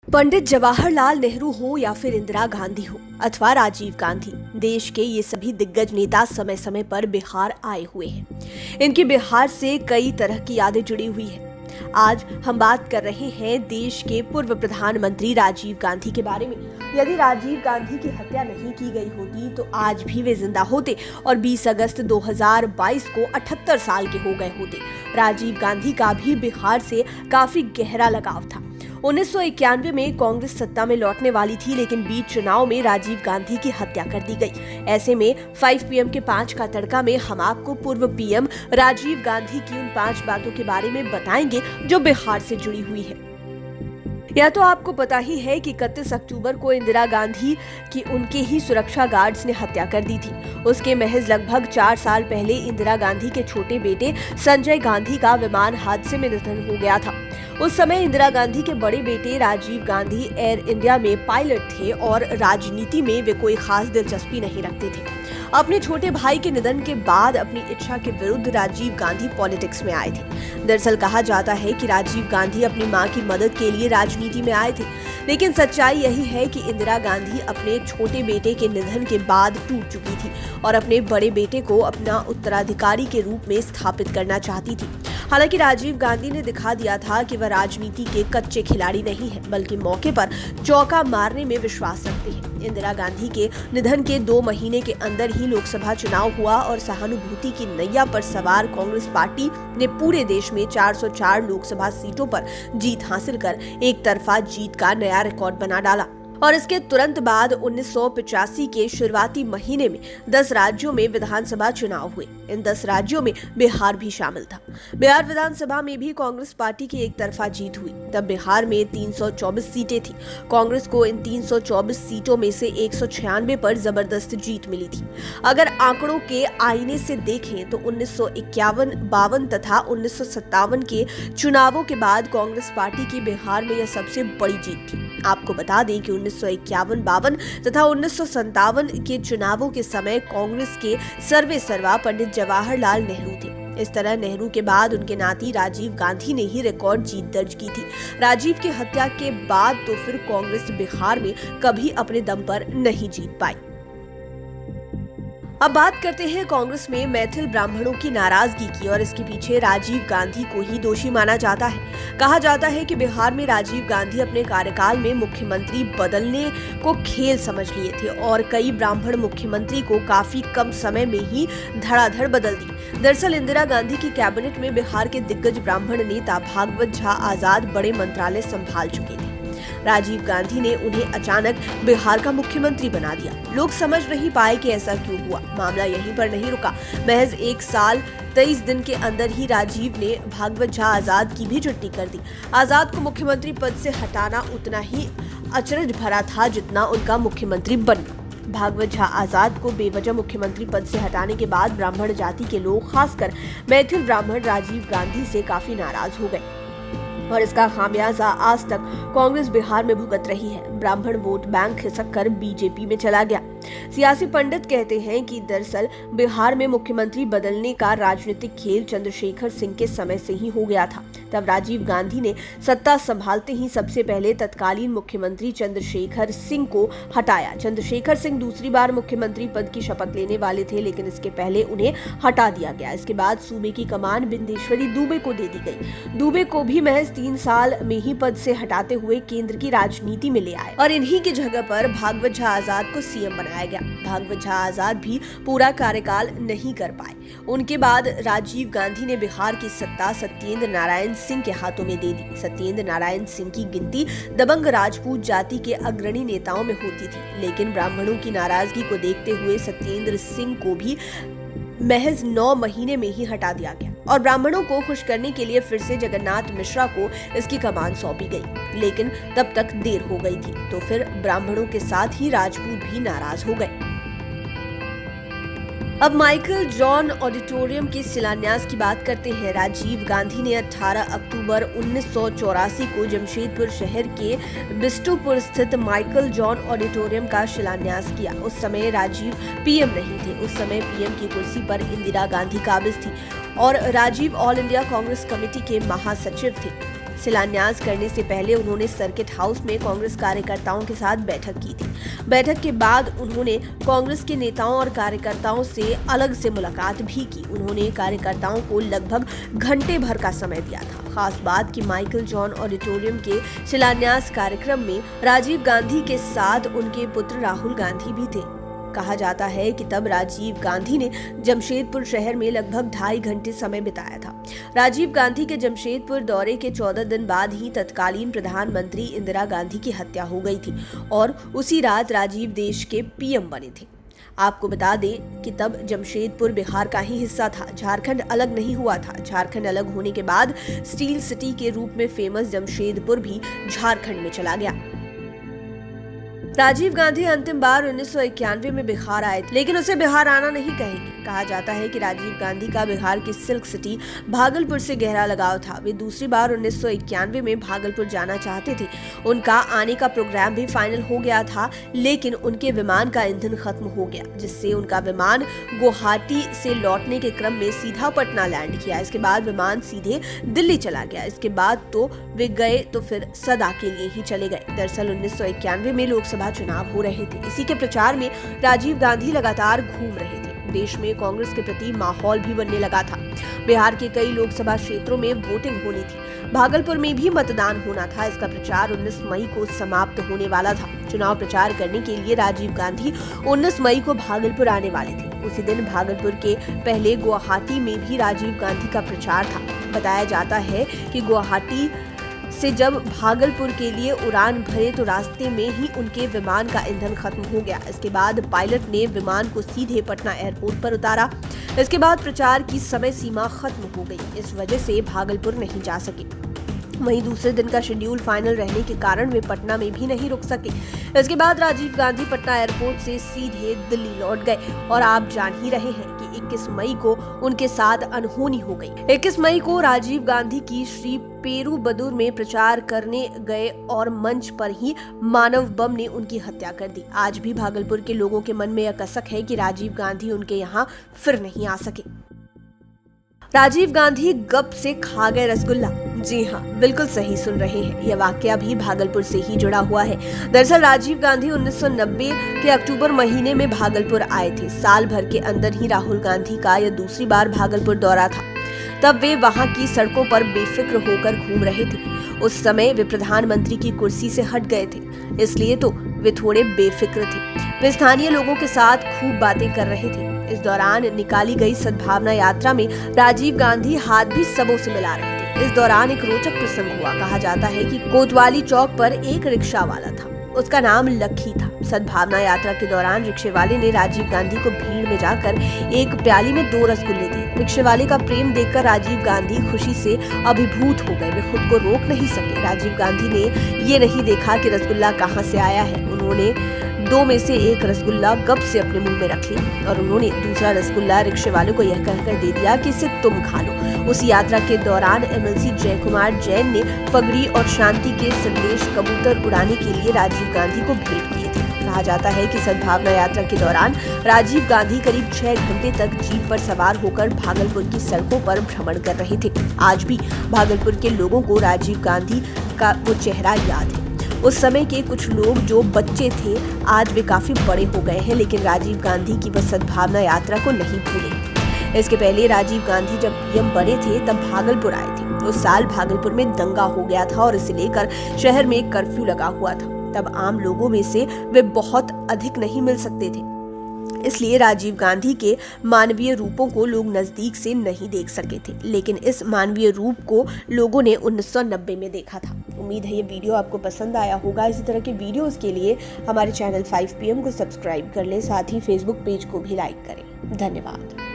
पंडित जवाहरलाल नेहरू हो या फिर इंदिरा गांधी हो अथवा राजीव गांधी, देश के ये सभी दिग्गज नेता समय समय पर बिहार आए हुए हैं। इनकी बिहार से कई तरह की यादें जुड़ी हुई हैं। आज हम बात कर रहे हैं देश के पूर्व प्रधानमंत्री राजीव गांधी के बारे में। यदि राजीव गांधी की हत्या नहीं की गई होती तो आज भी वे जिंदा होते और 20 अगस्त 2022 को 78 साल के हो गए होते। राजीव गांधी का भी बिहार से काफी गहरा लगाव था। 1991 में कांग्रेस सत्ता में लौटने वाली थी, लेकिन बीच चुनाव में राजीव गांधी की हत्या कर दी गई। ऐसे में 5 PM के 5 का तड़का में हम आपको पूर्व PM राजीव गांधी की उन 5 बातों के बारे में बताएंगे जो बिहार से जुड़ी हुई है। यह तो आपको पता ही है कि 31 अक्टूबर को इंदिरा गांधी की उनके ही सुरक्षा गार्ड्स ने हत्या कर दी थी। उसके महज लगभग 4 साल पहले इंदिरा गांधी के छोटे बेटे संजय गांधी का विमान हादसे में निधन हो गया था। उस समय इंदिरा गांधी के बड़े बेटे राजीव गांधी एयर इंडिया में पायलट थे और राजनीति में वे कोई खास दिलचस्पी नहीं रखते थे। अपने छोटे भाई के निधन के बाद अपनी इच्छा के विरुद्ध राजीव गांधी पॉलिटिक्स में आए थे। दरअसल कहा जाता है कि राजीव गांधी अपनी मां की मदद के लिए राजनीति में आए थे, लेकिन सच्चाई यही है कि इंदिरा गांधी अपने छोटे बेटे के निधन के बाद टूट चुकी थी और अपने बड़े बेटे को अपना उत्तराधिकारी के रूप में स्थापित करना चाहती थी। हालांकि राजीव गांधी ने दिखा दिया था कि वह राजनीति के कच्चे खिलाड़ी नहीं है, बल्कि मौके पर चौका मारने में विश्वास रखते हैं। इंदिरा गांधी के निधन के 2 महीने के अंदर ही लोकसभा चुनाव हुआ और सहानुभूति की नैया पर सवार कांग्रेस पार्टी ने पूरे देश में 404 लोकसभा सीटों पर जीत हासिल कर एक तरफा जीत का नया रिकॉर्ड बना डाला। और इसके तुरंत बाद 1985 के शुरुआती महीने में 10 राज्यों में विधानसभा चुनाव हुए। इन 10 राज्यों में बिहार भी शामिल था। बिहार विधानसभा में भी कांग्रेस पार्टी की एक तरफा जीत हुई। तब बिहार में 324 सीटें थी। कांग्रेस को इन 324 सीटों में से 196 पर जबरदस्त जीत मिली थी। अगर आंकड़ों के आईने से देखें तो 1951, 52 तथा 1957 के चुनावों के बाद कांग्रेस पार्टी की बिहार में यह सबसे बड़ी जीत थी। आपको बता दें कि 1951, 52 तथा 1957 के चुनावों के समय कांग्रेस के सर्वेसर्वा पंडित जवाहरलाल नेहरू थे। इस तरह नेहरू के बाद उनके नाती राजीव गांधी ने ही रिकॉर्ड जीत दर्ज की थी। राजीव की हत्या के बाद तो फिर कांग्रेस बिहार में कभी अपने दम पर नहीं जीत पाई। अब बात करते हैं कांग्रेस में मैथिल ब्राह्मणों की नाराजगी की, और इसके पीछे राजीव गांधी को ही दोषी माना जाता है। कहा जाता है कि बिहार में राजीव गांधी अपने कार्यकाल में मुख्यमंत्री बदलने को खेल समझ लिए थे और कई ब्राह्मण मुख्यमंत्री को काफी कम समय में ही धड़ाधड़ बदल दी। दरअसल इंदिरा गांधी की कैबिनेट में बिहार के दिग्गज ब्राह्मण नेता भागवत झा आजाद बड़े मंत्रालय संभाल चुके थे। राजीव गांधी ने उन्हें अचानक बिहार का मुख्यमंत्री बना दिया। लोग समझ नहीं पाए कि ऐसा क्यों हुआ। मामला यहीं पर नहीं रुका। महज 1 साल 23 दिन के अंदर ही राजीव ने भागवत झा आजाद की भी छुट्टी कर दी। आजाद को मुख्यमंत्री पद से हटाना उतना ही अचरज भरा था जितना उनका मुख्यमंत्री बनना। भागवत झा आजाद को बेवजह मुख्यमंत्री पद से हटाने के बाद ब्राह्मण जाति के लोग, खासकर मैथिल ब्राह्मण, राजीव गांधी से काफी नाराज हो गए और इसका खामियाजा आज तक कांग्रेस बिहार में भुगत रही है। ब्राह्मण वोट बैंक खिसक कर बीजेपी में चला गया। सियासी पंडित कहते हैं कि दरअसल बिहार में मुख्यमंत्री बदलने का राजनीतिक खेल चंद्रशेखर सिंह के समय से ही हो गया था। तब राजीव गांधी ने सत्ता संभालते ही सबसे पहले तत्कालीन मुख्यमंत्री चंद्रशेखर सिंह को हटाया। चंद्रशेखर सिंह दूसरी बार मुख्यमंत्री पद की शपथ लेने वाले थे, लेकिन इसके पहले उन्हें हटा दिया गया। इसके बाद सूबे की कमान बिंदेश्वरी दुबे को दे दी गई। दुबे को भी महज 3 साल में ही पद से हटाते हुए केंद्र की राजनीति में ले आए और इन्हीं की जगह पर भागवत झा आजाद को सीएम बनाया गया। भागवत झा आजाद भी पूरा कार्यकाल नहीं कर पाए। उनके बाद राजीव गांधी ने बिहार की सत्ता सत्येंद्र नारायण सिंह के हाथों में दे दी। सत्येंद्र नारायण सिंह की गिनती दबंग राजपूत जाति के अग्रणी नेताओं में होती थी, लेकिन ब्राह्मणों की नाराजगी को देखते हुए सत्येंद्र सिंह को भी महज 9 महीने में ही हटा दिया गया और ब्राह्मणों को खुश करने के लिए फिर से जगन्नाथ मिश्रा को इसकी कमान सौंपी गई। लेकिन तब तक देर हो गई थी, तो फिर ब्राह्मणों के साथ ही राजपूत भी नाराज हो गए। अब माइकल जॉन ऑडिटोरियम के शिलान्यास की बात करते हैं। राजीव गांधी ने 18 अक्टूबर 1984 को जमशेदपुर शहर के बिष्टुपुर स्थित माइकल जॉन ऑडिटोरियम का शिलान्यास किया। उस समय राजीव पीएम नहीं थे। उस समय पीएम की कुर्सी पर इंदिरा गांधी काबिज थी और Rajiv All India Congress Committee के महासचिव थे। शिलान्यास करने से पहले उन्होंने सर्किट हाउस में कांग्रेस कार्यकर्ताओं के साथ बैठक की थी। बैठक के बाद उन्होंने कांग्रेस के नेताओं और कार्यकर्ताओं से अलग से मुलाकात भी की। उन्होंने कार्यकर्ताओं को लगभग घंटे भर का समय दिया था। खास बात कि माइकल जॉन ऑडिटोरियम के शिलान्यास कार्यक्रम में राजीव गांधी के साथ उनके पुत्र राहुल गांधी भी थे। कहा जाता है कि तब राजीव गांधी ने जमशेदपुर शहर में लगभग 2.5 घंटे समय बिताया था। राजीव गांधी के जमशेदपुर दौरे के 14 दिन बाद ही तत्कालीन प्रधानमंत्री इंदिरा गांधी की हत्या हो गई थी और उसी रात राजीव देश के पीएम बने थे। आपको बता दें कि तब जमशेदपुर बिहार का ही हिस्सा था, झारखंड अलग नहीं हुआ था। झारखंड अलग होने के बाद स्टील सिटी के रूप में फेमस जमशेदपुर भी झारखंड में चला गया। राजीव गांधी अंतिम बार 1991 में बिहार आए थे, लेकिन उसे बिहार आना नहीं कहेंगे। कहा जाता है कि राजीव गांधी का बिहार की सिल्क सिटी भागलपुर से गहरा लगाव था। वे दूसरी बार 1991 में भागलपुर जाना चाहते थे। उनका आने का प्रोग्राम भी फाइनल हो गया था, लेकिन उनके विमान का ईंधन खत्म हो गया, जिससे उनका विमान गुवाहाटी से लौटने के क्रम में सीधा पटना लैंड किया। इसके बाद विमान सीधे दिल्ली चला गया। इसके बाद तो वे गए तो फिर सदा के लिए ही चले गए। दरअसल 1991 में लोकसभा चुनाव हो रहे थे। इसी के प्रचार में राजीव गांधी लगातार घूम रहे थे। देश में कांग्रेस के प्रति माहौल भी बनने लगा था। बिहार के कई लोकसभा क्षेत्रों में वोटिंग होनी थी। भागलपुर में भी मतदान होना था। इसका प्रचार 19 मई को समाप्त होने वाला था। चुनाव प्रचार करने के लिए राजीव गांधी 19 मई को भागलपुर आने वाले थे। उसी दिन भागलपुर के पहले गुवाहाटी में भी राजीव गांधी का प्रचार था। बताया जाता है कि गुवाहाटी से जब भागलपुर के लिए उड़ान भरे तो रास्ते में ही उनके विमान का ईंधन खत्म हो गया। इसके बाद पायलट ने विमान को सीधे पटना एयरपोर्ट पर उतारा। इसके बाद प्रचार की समय सीमा खत्म हो गई। इस वजह से भागलपुर नहीं जा सके। वहीं दूसरे दिन का शेड्यूल फाइनल रहने के कारण वे पटना में भी नहीं रुक सके। इसके बाद राजीव गांधी पटना एयरपोर्ट से सीधे दिल्ली लौट गए और आप जान ही रहे हैं कि 21 मई को उनके साथ अनहोनी हो गई। 21 मई को राजीव गांधी की श्री पेरुबदूर में प्रचार करने गए और मंच पर ही मानव बम ने उनकी हत्या कर दी। आज भी भागलपुर के लोगों के मन में यह कसक है कि राजीव गांधी उनके यहाँ फिर नहीं आ सके। राजीव गांधी गप से खा गए रसगुल्ला। जी हाँ, बिल्कुल सही सुन रहे हैं। यह वाकया भी भागलपुर से ही जुड़ा हुआ है। दरअसल राजीव गांधी 1990 के अक्टूबर महीने में भागलपुर आए थे। साल भर के अंदर ही राहुल गांधी का यह दूसरी बार भागलपुर दौरा था। तब वे वहां की सड़कों पर बेफिक्र होकर घूम रहे थे। उस समय वे प्रधानमंत्री की कुर्सी से हट गए थे, इसलिए तो वे थोड़े बेफिक्र थे। वे स्थानीय लोगों के साथ खूब बातें कर रहे थे। इस दौरान निकाली गई सद्भावना यात्रा में राजीव गांधी हाथ भी सबों से मिला रहे थे। इस दौरान एक रोचक प्रसंग हुआ। कहा जाता है कि कोतवाली चौक पर एक रिक्शा वाला था, उसका नाम लखी था। सद्भावना यात्रा के दौरान रिक्शे वाले ने राजीव गांधी को भीड़ में जाकर एक प्याली में 2 रसगुल्ले दिए। रिक्शे वाले का प्रेम देखकर राजीव गांधी खुशी से अभिभूत हो गए। वे खुद को रोक नहीं सके। राजीव गांधी ने ये नहीं देखा कि रसगुल्ला कहाँ से आया है। उन्होंने 2 में से एक रसगुल्ला गप से अपने मुंह में रख लिया और उन्होंने दूसरा रसगुल्ला रिक्शे वाले को यह कहकर दे दिया कि इसे तुम खा लो। उस यात्रा के दौरान एमएलसी जय कुमार जैन ने पगड़ी और शांति के संदेश कबूतर उड़ाने के लिए राजीव गांधी को भेंट किए थे। कहा जाता है कि सद्भावना यात्रा के दौरान राजीव गांधी करीब 6 घंटे तक जीप पर सवार होकर भागलपुर की सड़कों पर भ्रमण कर रहे थे। आज भी भागलपुर के लोगों को राजीव गांधी का वो चेहरा याद है। उस समय के कुछ लोग जो बच्चे थे आज वे काफी बड़े हो गए हैं, लेकिन राजीव गांधी की वह सद्भावना यात्रा को नहीं भूले। इसके पहले राजीव गांधी जब पीएम बने थे तब भागलपुर आए थे। उस साल भागलपुर में दंगा हो गया था और इसे लेकर शहर में कर्फ्यू लगा हुआ था। तब आम लोगों में से वे बहुत अधिक नहीं मिल सकते थे, इसलिए राजीव गांधी के मानवीय रूपों को लोग नजदीक से नहीं देख सके थे। लेकिन इस मानवीय रूप को लोगों ने 1990 में देखा था। उम्मीद है ये वीडियो आपको पसंद आया होगा। इसी तरह के वीडियोस के लिए हमारे चैनल 5 PM को सब्सक्राइब कर लें, साथ ही फेसबुक पेज को भी लाइक करें। धन्यवाद।